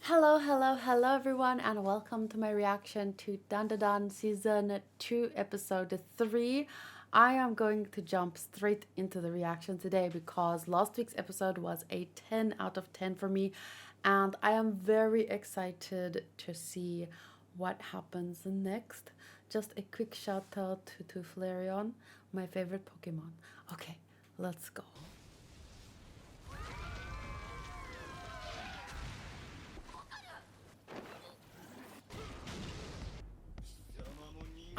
Hello, hello, hello everyone, and welcome to my reaction to Dan Da Dan Season 2, Episode 3. I am going to jump straight into the reaction today because last week's episode was a 10 out of 10 for me, and I am very excited to see what happens next. Just a quick shout out to Flareon, my favorite Pokemon. Okay, let's go.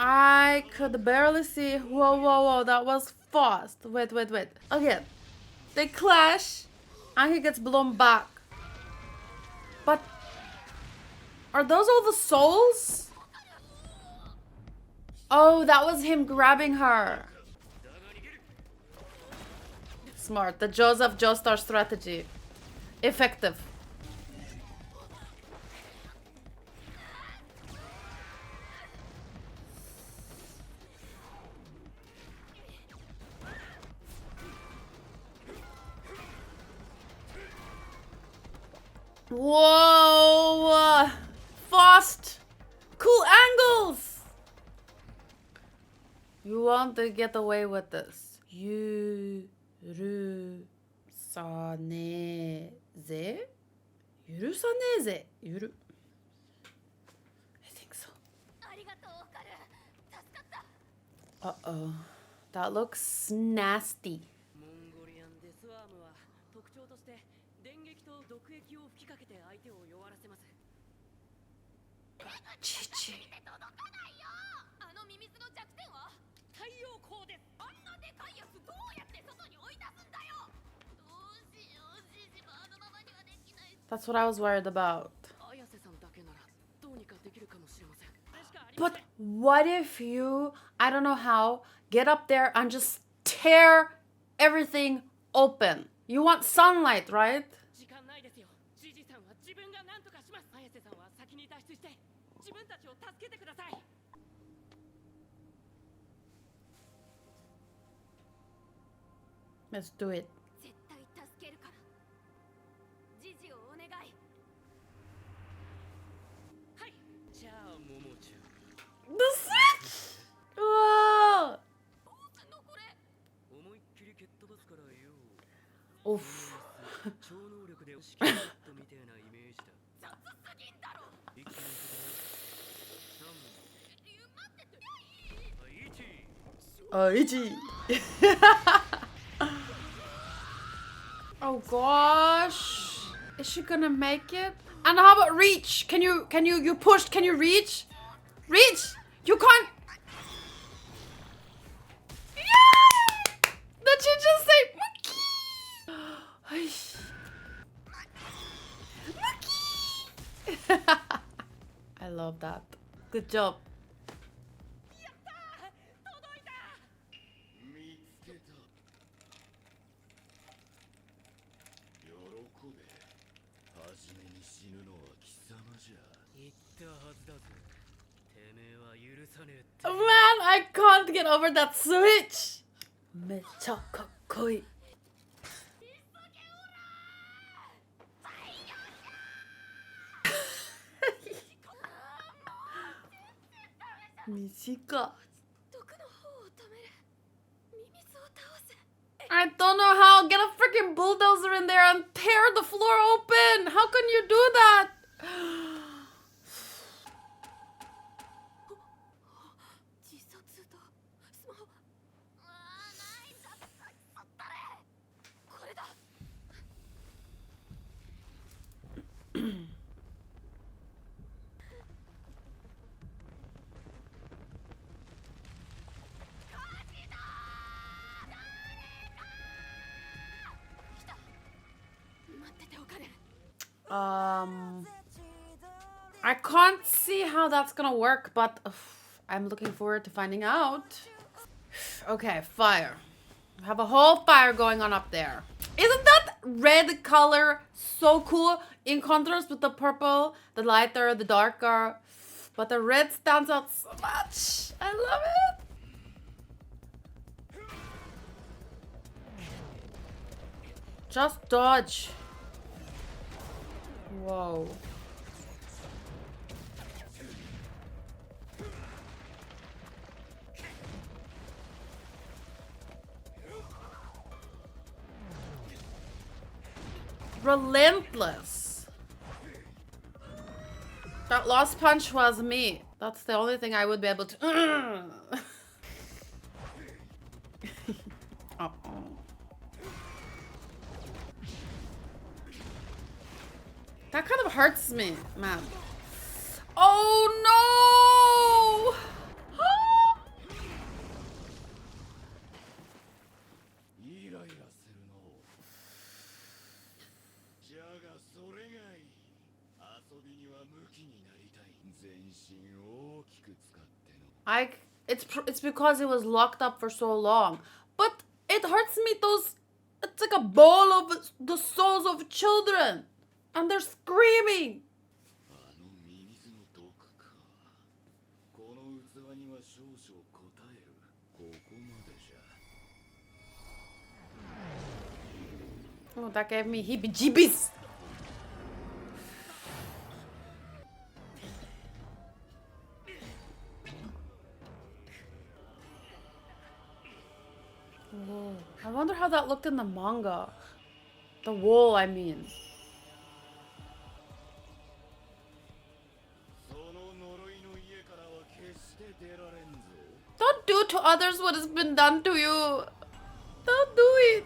I could barely see. Whoa, whoa, whoa. That was fast. Wait. Okay. They clash and he gets blown back. But are those all the souls? Oh, that was him grabbing her. Smart. The Joseph Joestar strategy. Effective. Whoa! Fast! Cool angles! You want to get away with this. Yurusaneze? Yurusaneze? Yuru. I think so. Uh-oh. That looks nasty. Chichi. That's what I was worried about. But what if you, I don't know how, get up there and just tear everything open? You want sunlight, right? Let's do it. The switch! Whoa! Oof. Oh, itchy. Oh gosh. Is she gonna make it? And how about reach? You pushed, can you reach? Reach! You can't. Yeah! Did she just say Mookie? I love that. Good job. Man, I can't get over that switch. めっちゃかっこいい。短。I don't know how. Get a freaking bulldozer in there and tear the floor open. How can you do that? I can't see how that's gonna work, but I'm looking forward to finding out. Okay, fire. We have a whole fire going on up there. Isn't that red color so cool in contrast with the purple, the lighter, the darker? But the red stands out so much. I love it. Just dodge. Whoa. Relentless. That last punch was me. That's the only thing I would be able to. Uh-oh. That kind of hurts me, man. Oh no! I it's because it was locked up for so long. But it hurts me it's like a ball of the souls of children. And they're screaming. Oh, that gave me heebie-jeebies. Whoa. I wonder how that looked in the manga. The wall, I mean. Don't do to others what has been done to you. Don't do it.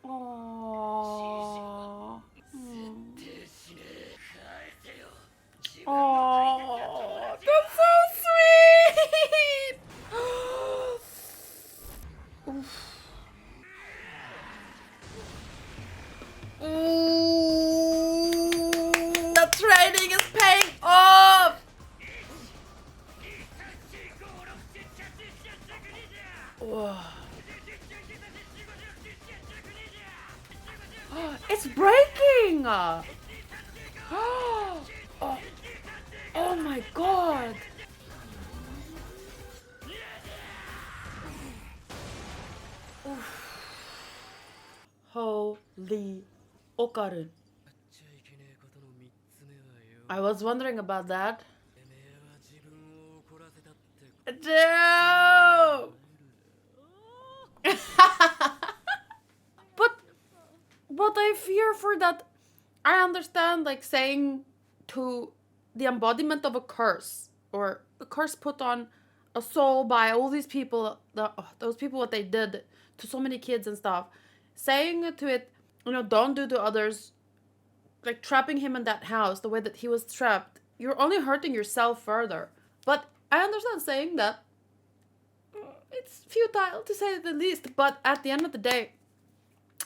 Aww. Oh, that's so sweet. Ooh, the training is paying off. It's breaking. Oh, oh my god. Holy Okarun. I was wondering about that. No! But I fear for that. I understand, like, saying to the embodiment of a curse, or a curse put on a soul by all these people, those people, what they did to so many kids and stuff. Saying to it, don't do to others, like trapping him in that house the way that he was trapped. You're only hurting yourself further. But I understand saying that. It's futile to say the least. But at the end of the day,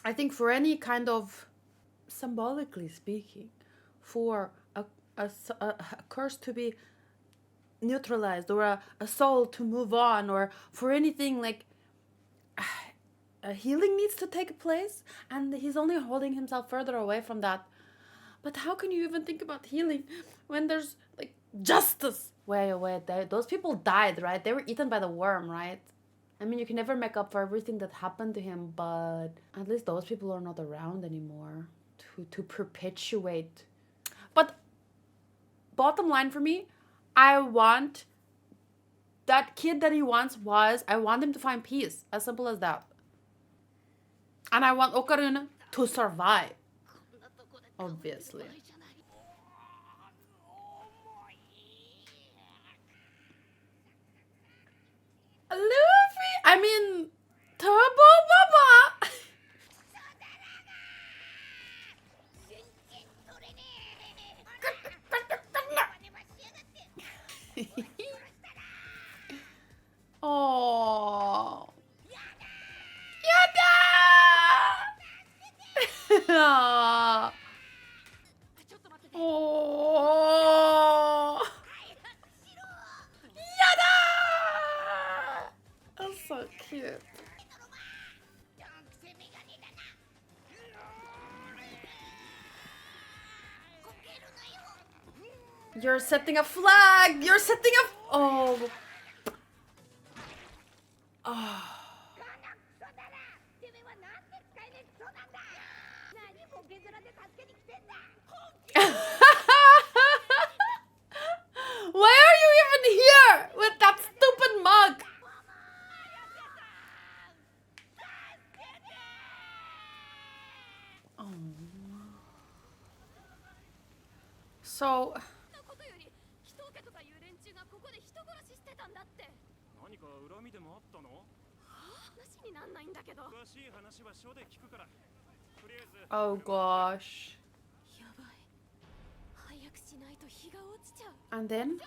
I think for any kind of, symbolically speaking, for a curse to be neutralized, or a soul to move on, or for anything, like, a healing needs to take place, and he's only holding himself further away from that. But how can you even think about healing when there's, like, justice? Wait, those people died, right? They were eaten by the worm, right? I mean, you can never make up for everything that happened to him, but at least those people are not around anymore to perpetuate. But bottom line for me, I want that kid that he once was, I want him to find peace. As simple as that. And I want Okarun to survive. Obviously. Luffy? I mean, Turbo Baba. Oh. Yada! Oh. So cute. You're setting a flag! You're setting a... Oh. Oh. Why are you even here with that stupid mug? Oh. So... Oh gosh. And then?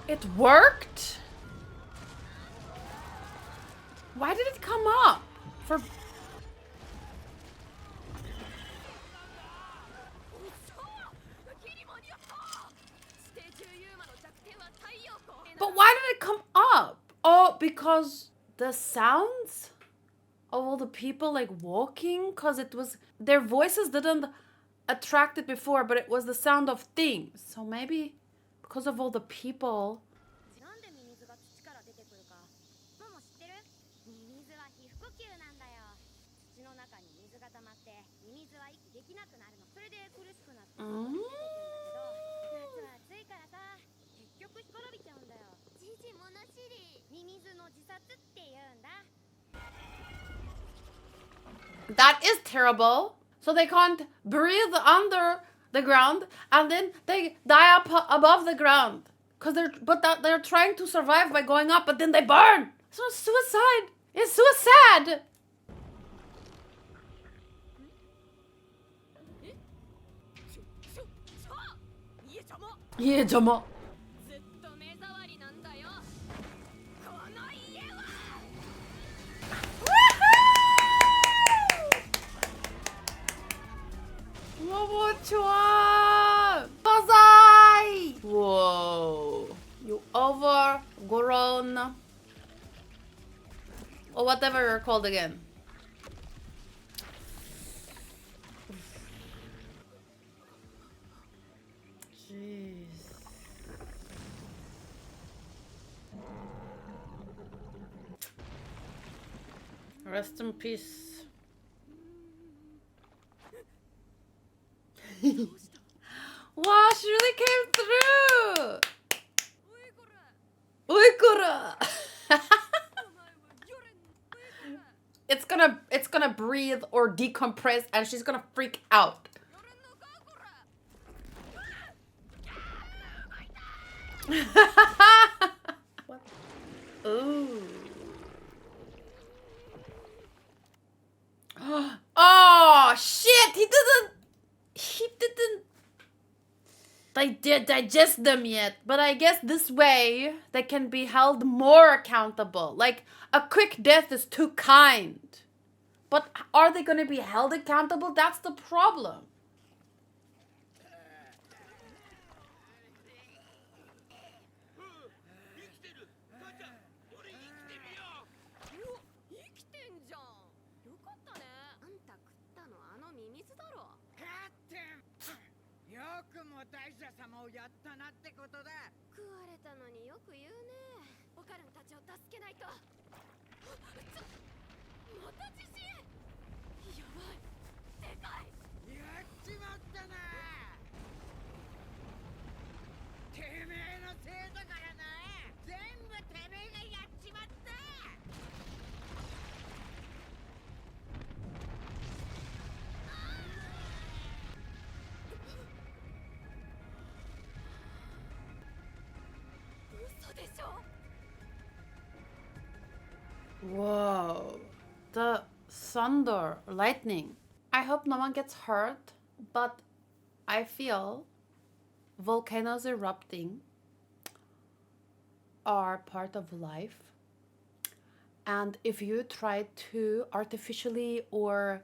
It worked? Why did it come up? For... But why did it come up? Oh, because the sounds of all the people like walking, because it was... Their voices didn't attract it before, but it was the sound of things. So maybe because of all the people... That is terrible. So they can't breathe under the ground and then they die up above the ground. They're trying to survive by going up, but then they burn. So it's suicide. It's suicide. Yeah, Jama. Banzai! Whoa. You overgrown. Or whatever you're called again. Jeez. Rest in peace. Wow, she really came through! Uikura! It's gonna breathe or decompress and she's gonna freak out. What? Ooh. Oh shit! He didn't digest them yet, but I guess this way they can be held more accountable. Like, a quick death is too kind. But are they gonna be held accountable? That's the problem. Whoa. The thunder, lightning. I hope no one gets hurt, but I feel volcanoes erupting are part of life. And if you try to artificially or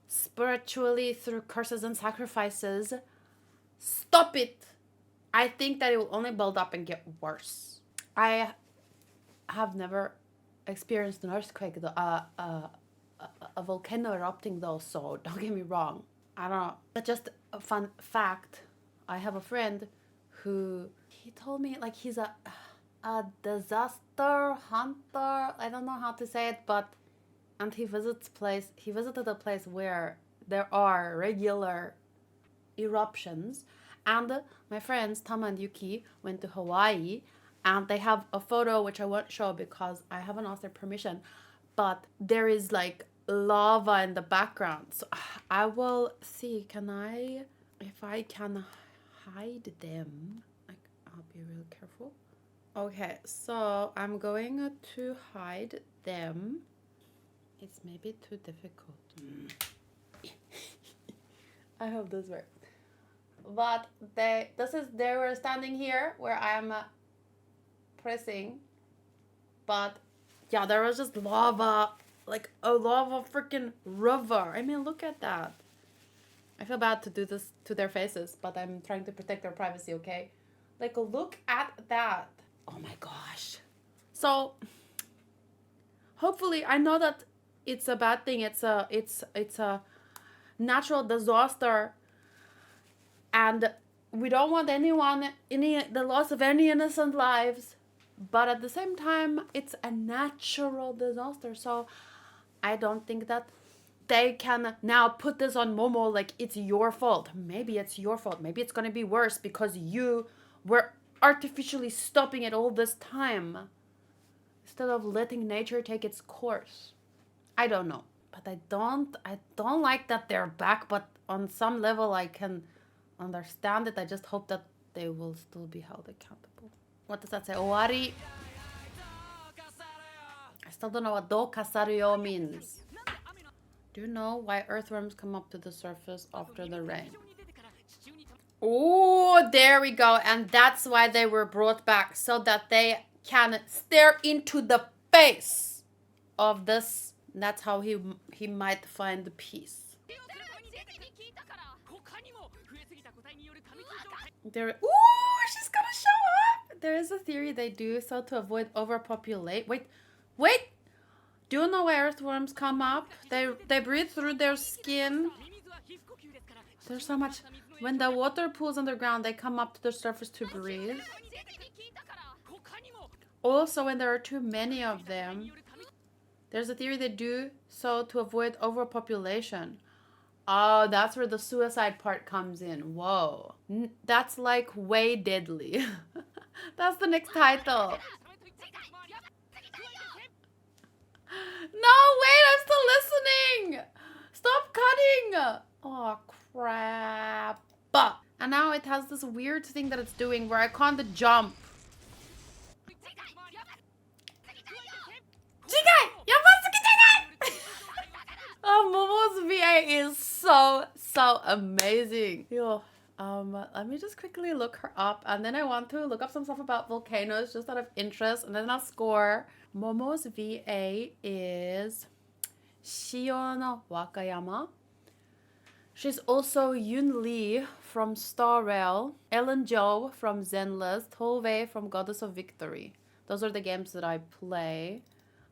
spiritually through curses and sacrifices stop it, I think that it will only build up and get worse. I have never experienced an earthquake, a volcano erupting though, so don't get me wrong. I don't know. But just a fun fact, I have a friend who he told me like he's a disaster hunter. I don't know how to say it, but and he visited a place where there are regular eruptions. And my friends Tama and Yuki went to Hawaii, and they have a photo which I won't show because I haven't asked their permission, but there is like lava in the background. So I will see, if I can hide them. Like, I'll be real careful. Okay, so I'm going to hide them. It's maybe too difficult. I hope this works. But they were standing here where I'm pressing, but yeah, there was just lava, like a lava freaking river. I mean, look at that. I feel bad to do this to their faces, but I'm trying to protect their privacy, okay? Like, look at that. Oh my gosh. So, hopefully, I know that it's a bad thing. It's a natural disaster, and we don't want the loss of any innocent lives. But at the same time, it's a natural disaster. So, I don't think that they can now put this on Momo like it's your fault. Maybe it's your fault. Maybe it's gonna be worse because you were artificially stopping it all this time instead of letting nature take its course. I don't know, but I don't like that they're back. But on some level, I can understand it. I just hope that they will still be held accountable. What does that say? Owari. I still don't know what do kasaruyo means. Do you know why earthworms come up to the surface after the rain? Oh, there we go. And that's why they were brought back, so that they can stare into the face of this. That's how he might find peace. There, ooh, she's gonna show up. There is a theory they do so to avoid overpopulate. Wait. Do you know why earthworms come up? They breathe through their skin. There's so much. When the water pools underground, they come up to the surface to breathe. Also, when there are too many of them, there's a theory they do so to avoid overpopulation. Oh, that's where the suicide part comes in. Whoa. That's like way deadly. That's the next title. No, wait, I'm still listening. Stop cutting. Oh, crap. And now it has this weird thing that it's doing where I can't jump. Oh, Momo's VA is so amazing. Yo, let me just quickly look her up, and then I want to look up some stuff about volcanoes just out of interest, and then I'll score. Momo's VA is Shio Wakayama. She's also Yun Lee from Star Rail, Ellen Jo from Zenless, Tove from Goddess of Victory. Those are the games that I play.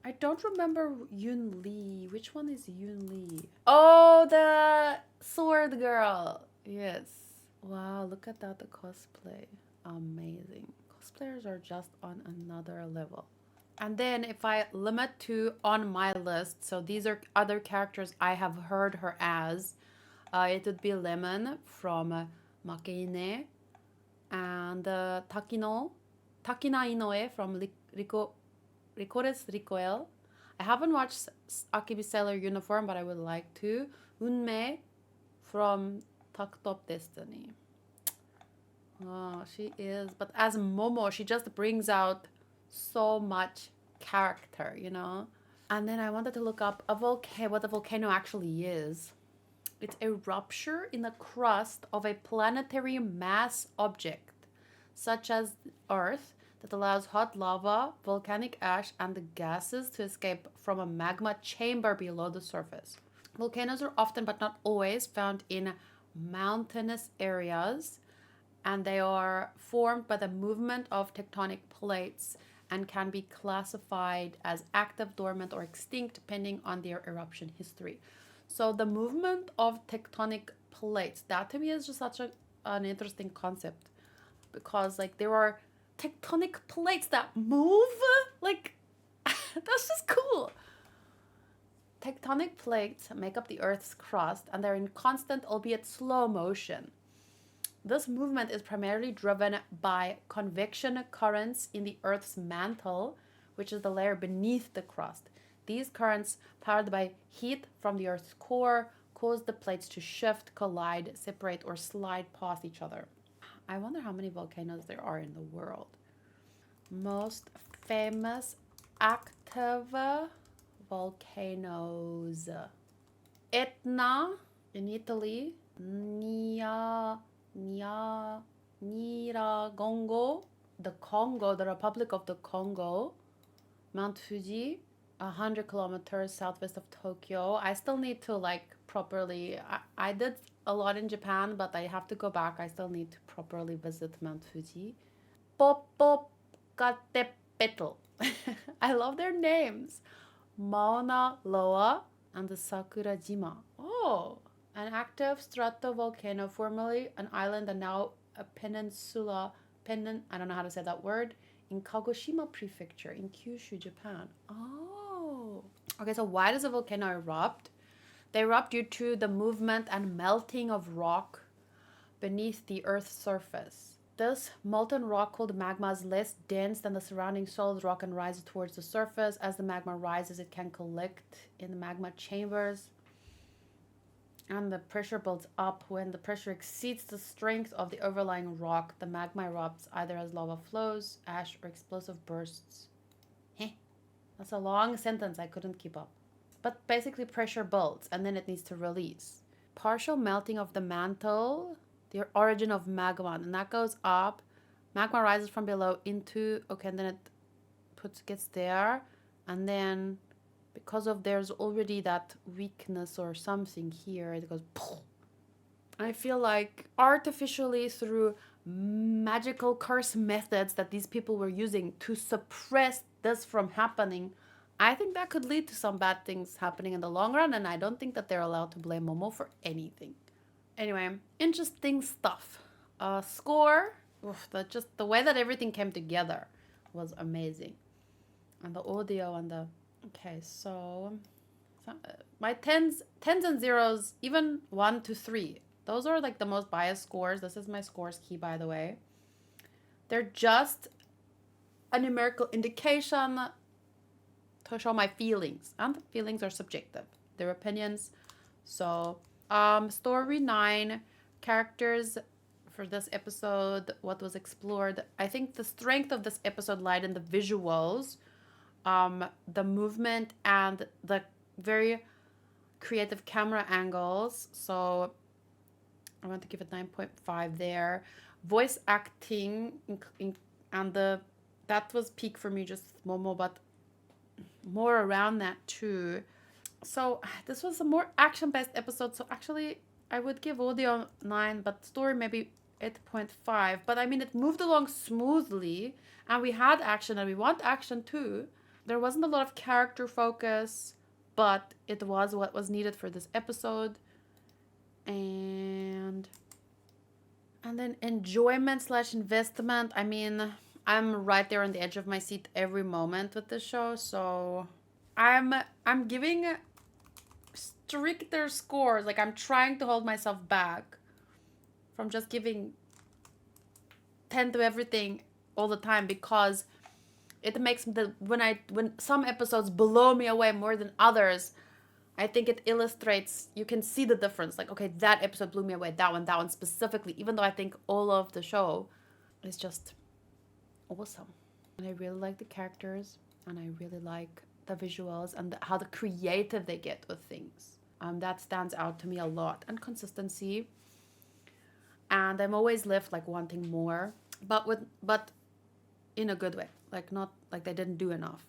I don't remember Yun Lee. Which one is Yun Lee? Oh, the sword girl. Yes. Wow, look at that, the cosplay. Amazing. Cosplayers are just on another level. And then if I limit to on my list, so these are other characters I have heard her as. It would be Lemon from Makeine, and Takina Inoue from Licorice Recoil. I haven't watched Akibi Sailor Uniform, but I would like to. Unme from Tucked Up Destiny. Oh, she is. But as Momo, she just brings out so much character, you know? And then I wanted to look up what a volcano actually is. It's a rupture in the crust of a planetary mass object, such as Earth, that allows hot lava, volcanic ash, and the gases to escape from a magma chamber below the surface. Volcanoes are often, but not always, found in mountainous areas, and they are formed by the movement of tectonic plates and can be classified as active, dormant, or extinct depending on their eruption history. So the movement of tectonic plates, that to me is just an interesting concept, because like there are tectonic plates that move, like that's just cool. Tectonic plates make up the Earth's crust and they're in constant, albeit slow motion. This movement is primarily driven by convection currents in the Earth's mantle, which is the layer beneath the crust. These currents, powered by heat from the Earth's core, cause the plates to shift, collide, separate, or slide past each other. I wonder how many volcanoes there are in the world. Most famous active volcanoes: Etna in Italy, Nyiragongo, the Congo, the Republic of the Congo, Mount Fuji, 100 kilometers southwest of Tokyo. I still need to properly. I did a lot in Japan, but I have to go back. I still need to properly visit Mount Fuji. Popocatépetl. I love their names. Mauna Loa and the Sakurajima. Oh, an active stratovolcano, formerly an island and now a peninsula. I don't know how to say that word. In Kagoshima Prefecture in Kyushu, Japan. Oh. Okay, so why does a volcano erupt? They erupt due to the movement and melting of rock beneath the Earth's surface. This molten rock, called magma, is less dense than the surrounding solid rock and rises towards the surface. As the magma rises, it can collect in the magma chambers, and the pressure builds up. When the pressure exceeds the strength of the overlying rock, the magma erupts either as lava flows, ash, or explosive bursts. That's a long sentence. I couldn't keep up. But basically, pressure builds and then it needs to release. Partial melting of the mantle, the origin of magma, and that goes up. Magma rises from below into, okay, and then it gets there, and then because of there's already that weakness or something here, it goes. I feel like artificially, through magical curse methods that these people were using to suppress this from happening, I think that could lead to some bad things happening in the long run, and I don't think that they're allowed to blame Momo for anything. Anyway, interesting stuff. Score, the way that everything came together was amazing. And the audio and the... Okay, so my tens and zeros, even 1 to 3, those are like the most biased scores. This is my scores key, by the way. They're just a numerical indication to show my feelings, and the feelings are subjective. They're opinions. So, story 9, characters for this episode, what was explored. I think the strength of this episode lied in the visuals, the movement, and the very creative camera angles. So I want to give it 9.5 there. Voice acting and that was peak for me, just Momo, but more around that too. So this was a more action-based episode. So actually, I would give audio 9, but story maybe 8.5. But I mean, it moved along smoothly, and we had action, and we want action too. There wasn't a lot of character focus, but it was what was needed for this episode. And then enjoyment / investment. I mean, I'm right there on the edge of my seat every moment with this show, so I'm giving stricter scores. Like, I'm trying to hold myself back from just giving 10 to everything all the time, because it makes when some episodes blow me away more than others, I think it illustrates, you can see the difference. Like, okay, that episode blew me away, that one specifically, even though I think all of the show is just awesome. And I really like the characters, and I really like the visuals and how the creative they get with things. That stands out to me a lot. And consistency. And I'm always left like wanting more, but in a good way. Like not like they didn't do enough.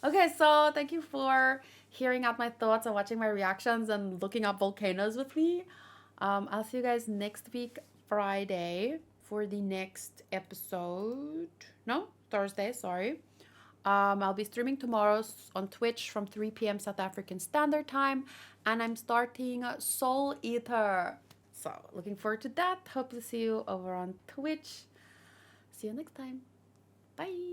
Okay, so thank you for hearing out my thoughts and watching my reactions and looking up volcanoes with me. I'll see you guys next week, Friday, for the next episode. No, Thursday, sorry. I'll be streaming tomorrow on Twitch from 3 p.m. South African Standard Time, and I'm starting Soul Eater. So, looking forward to that. Hope to see you over on Twitch. See you next time. Bye.